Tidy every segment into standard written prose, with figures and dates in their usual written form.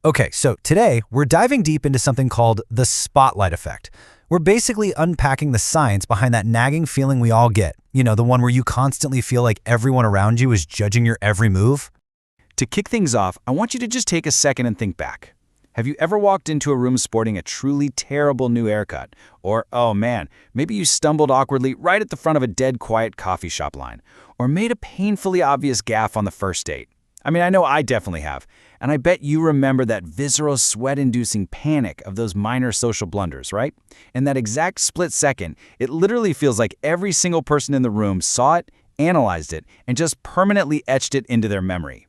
Okay, so today we're diving deep into something called the spotlight effect. We're basically unpacking the science behind that nagging feeling we all get. You know, the one where you constantly feel like everyone around you is judging your every move. To kick things off, I want you to just take a second and think back. Have you ever walked into a room sporting a truly terrible new haircut? Or, oh man, maybe you stumbled awkwardly right at the front of a dead quiet coffee shop line. Or made a painfully obvious gaffe on the first date. I know I definitely have. And I bet you remember that visceral sweat-inducing panic of those minor social blunders, right? In that exact split second, it literally feels like every single person in the room saw it, analyzed it, and just permanently etched it into their memory.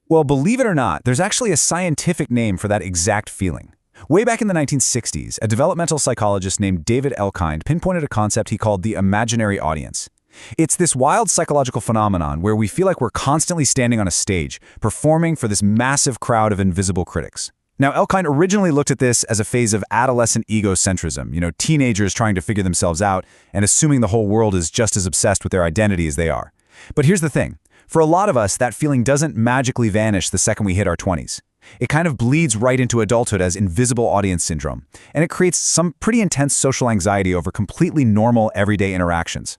Well, believe it or not, there's actually a scientific name for that exact feeling. Way back in the 1960s, a developmental psychologist named David Elkind pinpointed a concept he called the imaginary audience. It's this wild psychological phenomenon where we feel like we're constantly standing on a stage, performing for this massive crowd of invisible critics. Now, Elkind originally looked at this as a phase of adolescent egocentrism, teenagers trying to figure themselves out and assuming the whole world is just as obsessed with their identity as they are. But here's the thing. For a lot of us, that feeling doesn't magically vanish the second we hit our 20s. It kind of bleeds right into adulthood as invisible audience syndrome, and it creates some pretty intense social anxiety over completely normal, everyday interactions.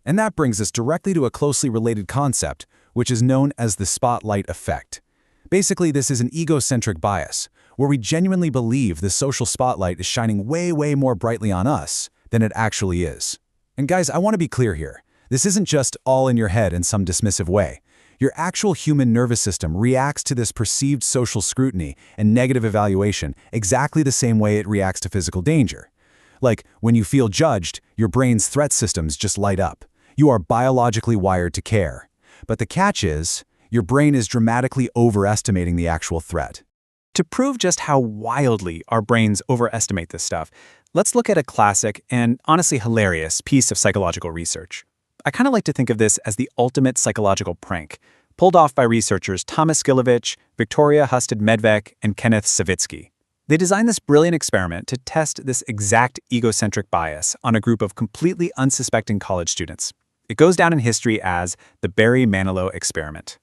And that brings us directly to a closely related concept, which is known as the spotlight effect. Basically, this is an egocentric bias, where we genuinely believe the social spotlight is shining way, way more brightly on us than it actually is. And guys, I want to be clear here. This isn't just all in your head in some dismissive way. Your actual human nervous system reacts to this perceived social scrutiny and negative evaluation exactly the same way it reacts to physical danger. Like, when you feel judged, your brain's threat systems just light up. You are biologically wired to care. But the catch is, your brain is dramatically overestimating the actual threat. To prove just how wildly our brains overestimate this stuff, let's look at a classic and honestly hilarious piece of psychological research. I kind of like to think of this as the ultimate psychological prank, pulled off by researchers Thomas Gilovich, Victoria Husted-Medvec, and Kenneth Savitsky. They designed this brilliant experiment to test this exact egocentric bias on a group of completely unsuspecting college students. It goes down in history as the Barry-Manilow experiment.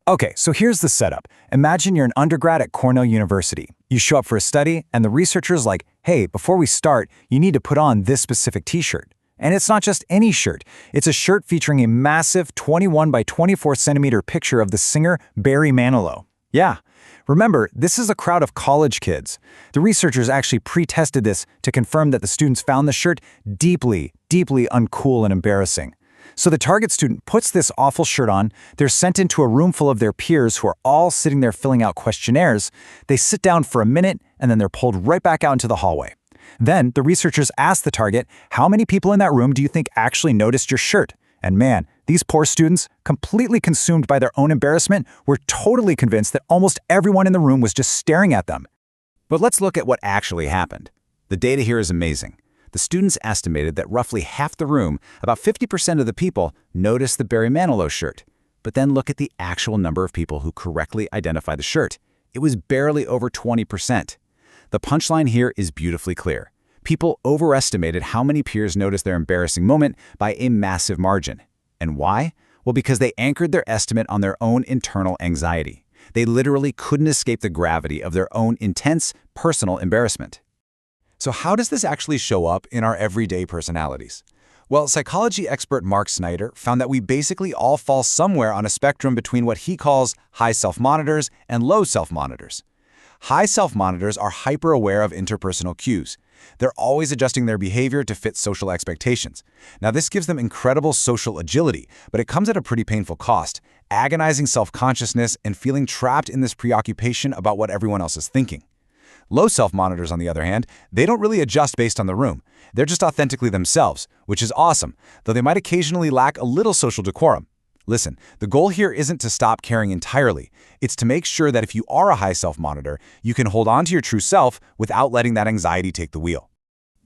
Okay, so here's the setup. Imagine you're an undergrad at Cornell University. You show up for a study, and the researcher's like, hey, before we start, you need to put on this specific t-shirt. And it's not just any shirt. It's a shirt featuring a massive 21 by 24 centimeter picture of the singer Barry Manilow. Yeah. Remember, this is a crowd of college kids. The researchers actually pre-tested this to confirm that the students found the shirt deeply, deeply uncool and embarrassing. So the target student puts this awful shirt on, they're sent into a room full of their peers who are all sitting there filling out questionnaires, they sit down for a minute, and then they're pulled right back out into the hallway. Then the researchers ask the target, how many people in that room do you think actually noticed your shirt? And man, these poor students, completely consumed by their own embarrassment, were totally convinced that almost everyone in the room was just staring at them. But let's look at what actually happened. The data here is amazing. The students estimated that roughly half the room, about 50% of the people, noticed the Barry Manilow shirt. But then look at the actual number of people who correctly identify the shirt. It was barely over 20%. The punchline here is beautifully clear. People overestimated how many peers noticed their embarrassing moment by a massive margin. And why? Well, because they anchored their estimate on their own internal anxiety. They literally couldn't escape the gravity of their own intense, personal embarrassment. So how does this actually show up in our everyday personalities? Well, psychology expert Mark Snyder found that we basically all fall somewhere on a spectrum between what he calls high self-monitors and low self-monitors. High self-monitors are hyper-aware of interpersonal cues. They're always adjusting their behavior to fit social expectations. Now, this gives them incredible social agility, but it comes at a pretty painful cost, agonizing self-consciousness and feeling trapped in this preoccupation about what everyone else is thinking. Low self-monitors, on the other hand, they don't really adjust based on the room. They're just authentically themselves, which is awesome, though they might occasionally lack a little social decorum. Listen, the goal here isn't to stop caring entirely. It's to make sure that if you are a high self-monitor, you can hold on to your true self without letting that anxiety take the wheel.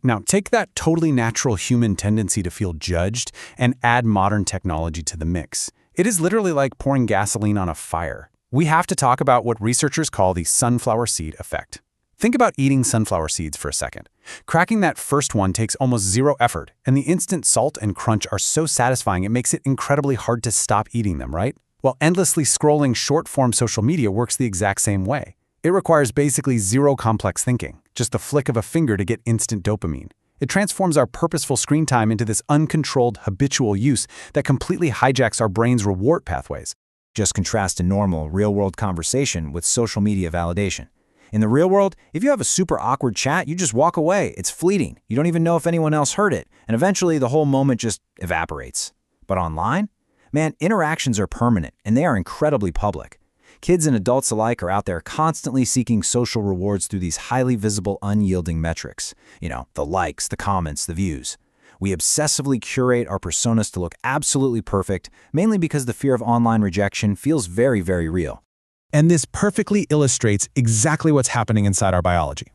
Now, take that totally natural human tendency to feel judged and add modern technology to the mix. It is literally like pouring gasoline on a fire. We have to talk about what researchers call the sunflower seed effect. Think about eating sunflower seeds for a second. Cracking that first one takes almost zero effort, and the instant salt and crunch are so satisfying it makes it incredibly hard to stop eating them, right? Well, endlessly scrolling short-form social media works the exact same way. It requires basically zero complex thinking, just the flick of a finger to get instant dopamine. It transforms our purposeful screen time into this uncontrolled, habitual use that completely hijacks our brain's reward pathways. Just contrast a normal, real-world conversation with social media validation. In the real world, if you have a super awkward chat, you just walk away. It's fleeting. You don't even know if anyone else heard it, and eventually the whole moment just evaporates. But online? Man, interactions are permanent, and they are incredibly public. Kids and adults alike are out there constantly seeking social rewards through these highly visible, unyielding metrics. The likes, the comments, the views. We obsessively curate our personas to look absolutely perfect, mainly because the fear of online rejection feels very, very real. And this perfectly illustrates exactly what's happening inside our biology.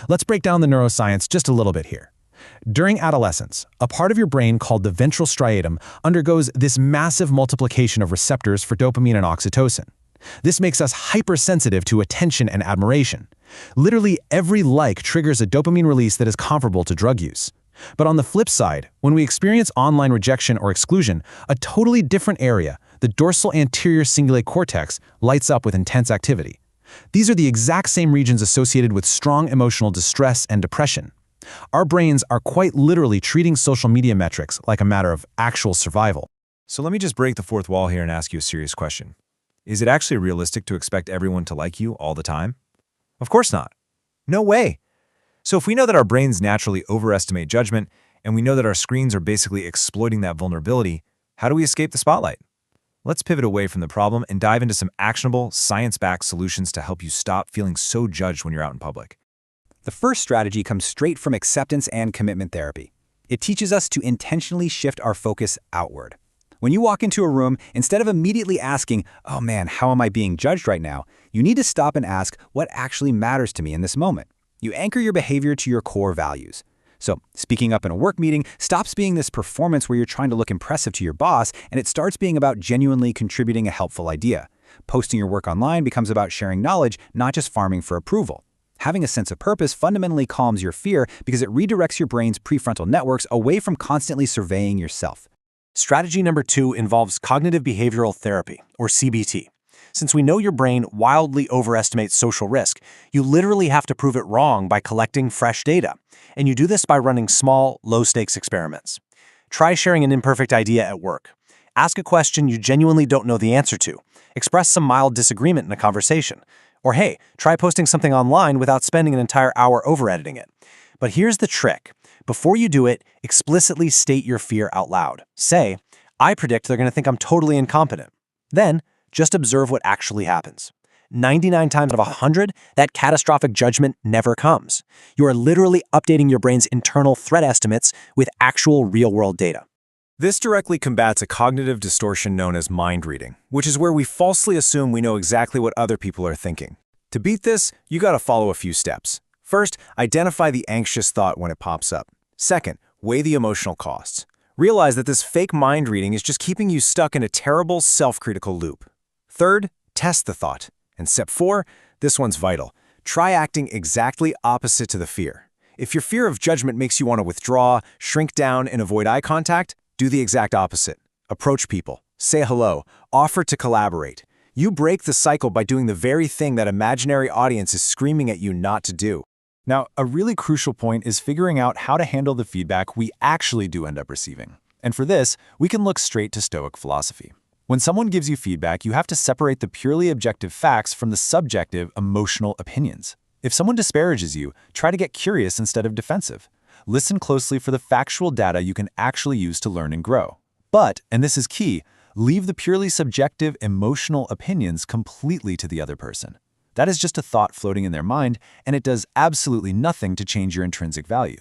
Let's break down the neuroscience just a little bit here. During adolescence, a part of your brain called the ventral striatum undergoes this massive multiplication of receptors for dopamine and oxytocin. This makes us hypersensitive to attention and admiration. Literally every like triggers a dopamine release that is comparable to drug use. But on the flip side, when we experience online rejection or exclusion, a totally different area, the dorsal anterior cingulate cortex, lights up with intense activity. These are the exact same regions associated with strong emotional distress and depression. Our brains are quite literally treating social media metrics like a matter of actual survival. So let me just break the fourth wall here and ask you a serious question. Is it actually realistic to expect everyone to like you all the time? Of course not. No way. So if we know that our brains naturally overestimate judgment, and we know that our screens are basically exploiting that vulnerability, how do we escape the spotlight? Let's pivot away from the problem and dive into some actionable, science-backed solutions to help you stop feeling so judged when you're out in public. The first strategy comes straight from acceptance and commitment therapy. It teaches us to intentionally shift our focus outward. When you walk into a room, instead of immediately asking, "Oh man, how am I being judged right now?" you need to stop and ask, "What actually matters to me in this moment?" You anchor your behavior to your core values. So, speaking up in a work meeting stops being this performance where you're trying to look impressive to your boss, and it starts being about genuinely contributing a helpful idea. Posting your work online becomes about sharing knowledge, not just farming for approval. Having a sense of purpose fundamentally calms your fear because it redirects your brain's prefrontal networks away from constantly surveying yourself. Strategy number 2 involves cognitive behavioral therapy, or CBT. Since we know your brain wildly overestimates social risk, you literally have to prove it wrong by collecting fresh data. And you do this by running small, low-stakes experiments. Try sharing an imperfect idea at work. Ask a question you genuinely don't know the answer to. Express some mild disagreement in a conversation. Or hey, try posting something online without spending an entire hour over-editing it. But here's the trick. Before you do it, explicitly state your fear out loud. Say, "I predict they're going to think I'm totally incompetent." Then, just observe what actually happens. 99 times out of 100, that catastrophic judgment never comes. You are literally updating your brain's internal threat estimates with actual real-world data. This directly combats a cognitive distortion known as mind reading, which is where we falsely assume we know exactly what other people are thinking. To beat this, you gotta follow a few steps. First, identify the anxious thought when it pops up. Second, weigh the emotional costs. Realize that this fake mind reading is just keeping you stuck in a terrible self-critical loop. Third, test the thought. And step 4, this one's vital. Try acting exactly opposite to the fear. If your fear of judgment makes you want to withdraw, shrink down, and avoid eye contact, do the exact opposite. Approach people, say hello, offer to collaborate. You break the cycle by doing the very thing that imaginary audience is screaming at you not to do. Now, a really crucial point is figuring out how to handle the feedback we actually do end up receiving. And for this, we can look straight to Stoic philosophy. When someone gives you feedback, you have to separate the purely objective facts from the subjective, emotional opinions. If someone disparages you, try to get curious instead of defensive. Listen closely for the factual data you can actually use to learn and grow. But, and this is key, leave the purely subjective, emotional opinions completely to the other person. That is just a thought floating in their mind, and it does absolutely nothing to change your intrinsic value.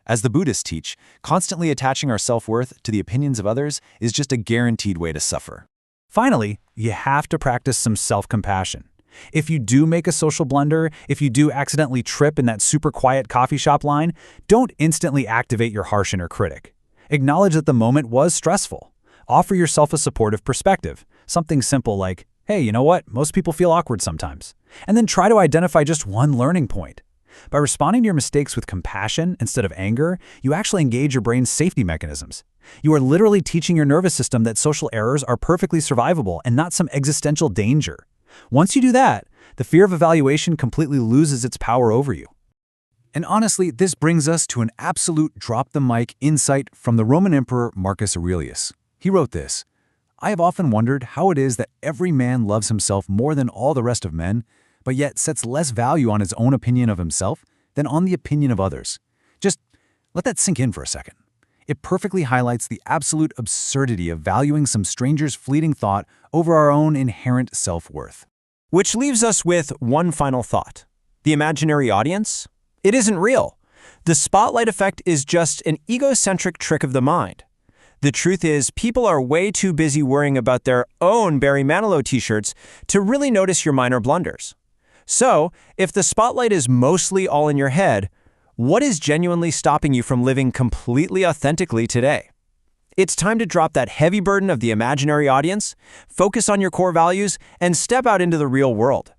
As the Buddhists teach, constantly attaching our self-worth to the opinions of others is just a guaranteed way to suffer. Finally, you have to practice some self-compassion. If you do make a social blunder, if you do accidentally trip in that super quiet coffee shop line, don't instantly activate your harsh inner critic. Acknowledge that the moment was stressful. Offer yourself a supportive perspective, something simple like, "Hey, you know what? Most people feel awkward sometimes." And then try to identify just one learning point. By responding to your mistakes with compassion instead of anger, you actually engage your brain's safety mechanisms. You are literally teaching your nervous system that social errors are perfectly survivable and not some existential danger. Once you do that, the fear of evaluation completely loses its power over you. And honestly, this brings us to an absolute drop-the-mic insight from the Roman Emperor Marcus Aurelius. He wrote this: "I have often wondered how it is that every man loves himself more than all the rest of men, but yet sets less value on his own opinion of himself than on the opinion of others." Just let that sink in for a second. It perfectly highlights the absolute absurdity of valuing some stranger's fleeting thought over our own inherent self-worth. Which leaves us with one final thought. The imaginary audience? It isn't real. The spotlight effect is just an egocentric trick of the mind. The truth is, people are way too busy worrying about their own Barry Manilow t-shirts to really notice your minor blunders. So, if the spotlight is mostly all in your head, what is genuinely stopping you from living completely authentically today? It's time to drop that heavy burden of the imaginary audience, focus on your core values, and step out into the real world.